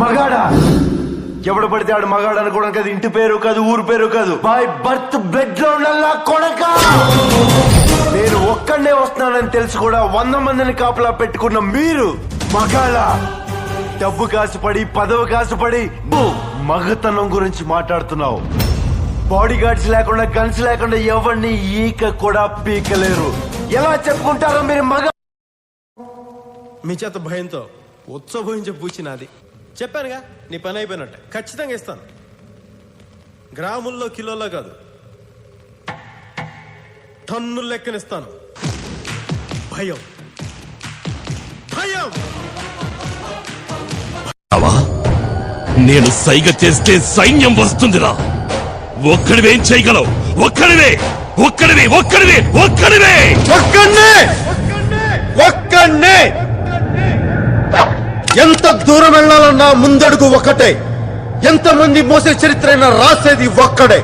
మగాడా ఎవడు పడితే ఆడు మగాడు అనుకోవడం కాదు, ఇంటి పేరు కాదు, ఊరు పేరు కాదు, బై బర్త్ బ్లడ్ లో ఉండాలా కొడక. నేను ఒక్కడే వస్తున్నానని తెలిసి కూడా 100 మందిని కాపలా పెట్టుకున్న మీరు మగాళ్ళ. డబ్బు కాసుపడి పదవి కాసుపడి మగతనం గురించి మాట్లాడుతున్నావు. బాడీ గార్డ్స్ లేకుండా గన్స్ లేకుండా ఎవరిని ఈక కూడా పీకలేరు. ఎలా చెప్పుకుంటారో మీరు మగ. మీ చేత భయంతో ఉత్సవహించే పూచినది చెప్పానుగా, నీ పని అయిపోయినట్టే. ఖచ్చితంగా ఇస్తాను. గ్రాముల్లో కిలోలో కాదు, టన్నుల లెక్కనిస్తాను. భయం భయం. నేను సైగ చేస్తే సైన్యం వస్తుందిరా. ఒక్కడివేం చేయగలవు? ఒక్కడివే ఒక్కడివే ఒక్కడివే ఒక్కడివే ఒక్కడే. ఎంత దూరం వెళ్లాలన్నా ముందడుగు ఒకటే. ఎంతమంది మోసే చరిత్ర అయినా రాసేది ఒక్కడే.